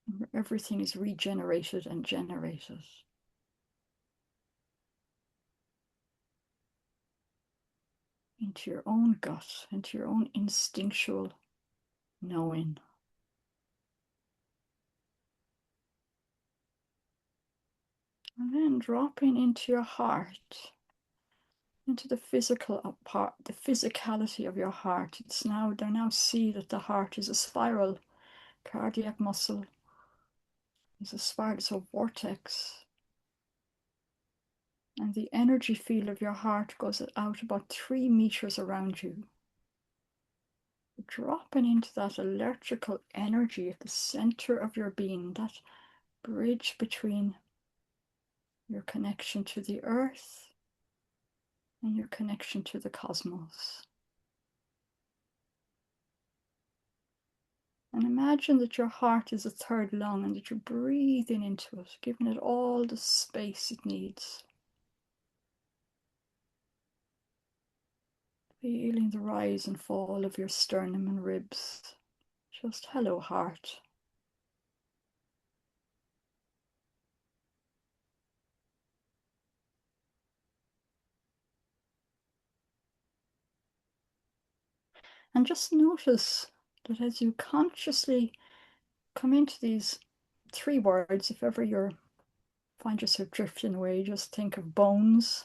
Where everything is regenerated and generated. Into your own gut, into your own instinctual knowing. And then dropping into your heart, into the physical part, the physicality of your heart. They now see that the heart is a spiral, cardiac muscle is a spiral, it's a vortex. And the energy field of your heart goes out about 3 meters around you. Dropping into that electrical energy at the center of your being, that bridge between your connection to the earth and your connection to the cosmos. And imagine that your heart is a third lung and that you're breathing into it, giving it all the space it needs. Feeling the rise and fall of your sternum and ribs. Just hello, heart. And just notice that as you consciously come into these 3 words, if ever you find yourself drifting away, just think of bones,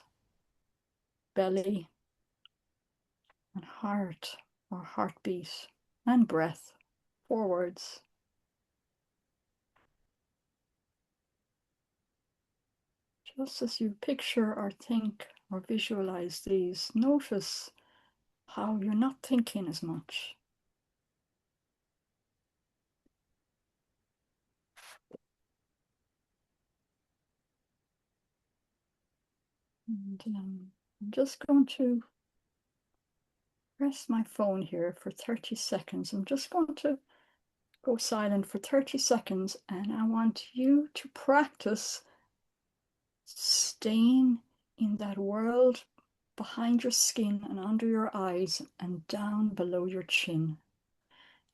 belly, and heart or heartbeat, and breath. 4 words. Just as you picture or think or visualize these, notice how you're not thinking as much. And I'm just going to press my phone here for 30 seconds. I'm just going to go silent for 30 seconds, and I want you to practice staying in that world behind your skin and under your eyes and down below your chin.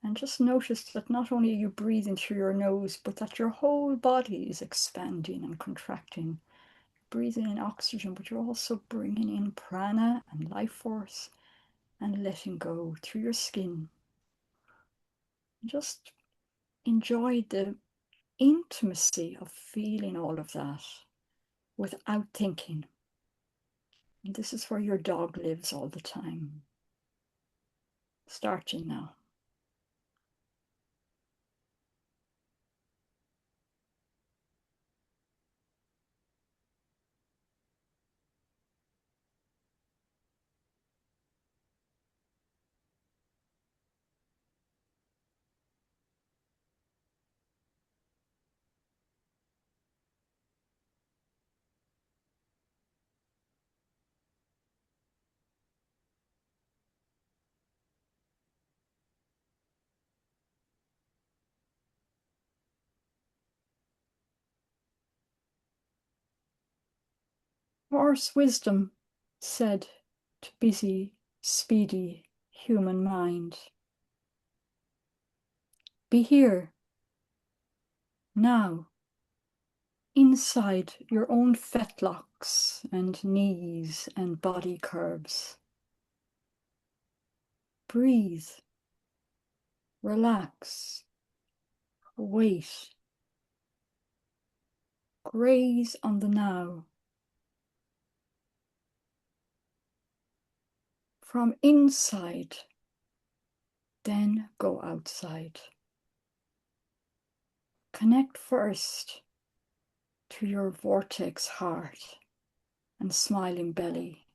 And just notice that not only are you breathing through your nose, but that your whole body is expanding and contracting. Breathing in oxygen, but you're also bringing in prana and life force and letting go through your skin. Just enjoy the intimacy of feeling all of that without thinking. And this is where your dog lives all the time. Starting now. Horse wisdom said to busy, speedy human mind, be here, now, inside your own fetlocks and knees and body curves. Breathe, relax, wait, graze on the now. From inside, then go outside. Connect first to your vortex heart and smiling belly.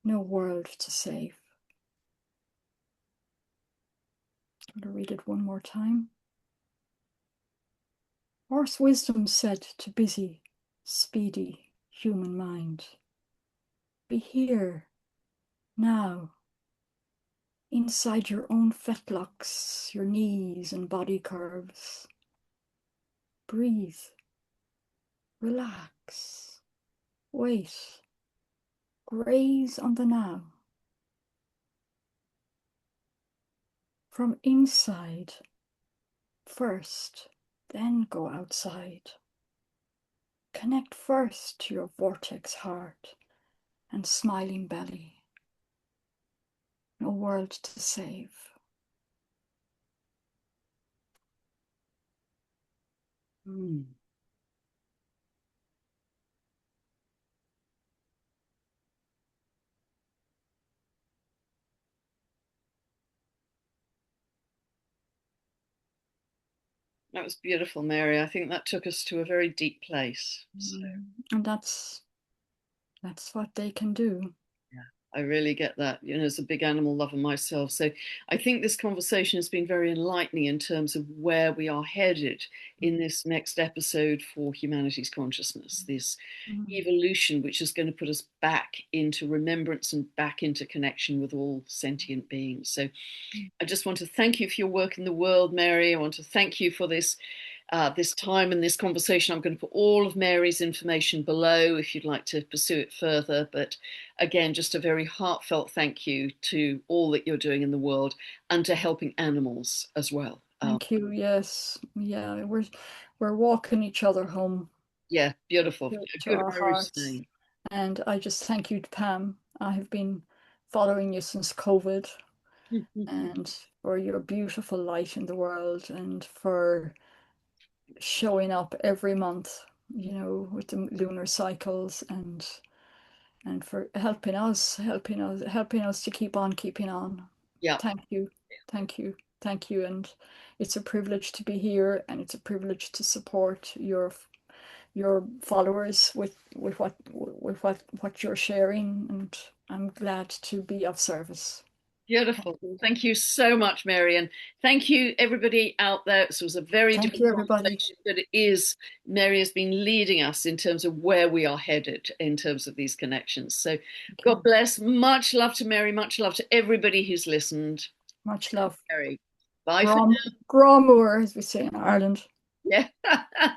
No world to save. I'm going to read it one more time. Horse wisdom said to busy, speedy human mind, be here, now, inside your own fetlocks, your knees and body curves. Breathe, relax, wait, graze on the now. From inside first, then go outside. Connect first to your vortex heart and smiling belly. No world to save. Mm. That was beautiful, Mary. I think that took us to a very deep place. So, And that's what they can do. yeah, I really get that, as a big animal lover myself. So I think this conversation has been very enlightening in terms of where we are headed in this next episode for humanity's consciousness, this Mm. evolution, which is going to put us back into remembrance and back into connection with all sentient beings. So I just want to thank you for your work in the world, Mary. I want to thank you for this time and this conversation. I'm going to put all of Mary's information below if you'd like to pursue it further. But again, just a very heartfelt thank you to all that you're doing in the world and to helping animals as well. Thank you. Yes. Yeah, we're walking each other home Yeah, beautiful. A to good our Irish hearts. saying. And I just thank you, Pam. I have been following you since COVID, and for your beautiful light in the world and for showing up every month, with the lunar cycles and for helping us to keep on keeping on. Yeah. Thank you. Thank you. Thank you. And it's a privilege to be here, and it's a privilege to support your followers with what you're sharing, and I'm glad to be of service. Thank Beautiful. you. Thank you so much, Mary. And thank you, everybody out there. This was a very Thank different you, everybody. conversation, but it is, Mary has been leading us in terms of where we are headed in terms of these connections. So Thank God you. bless. Much love to Mary. Much love to everybody who's listened. Much love. Mary. Bye for Grom, Gromor, as we say in Ireland. now. Yeah.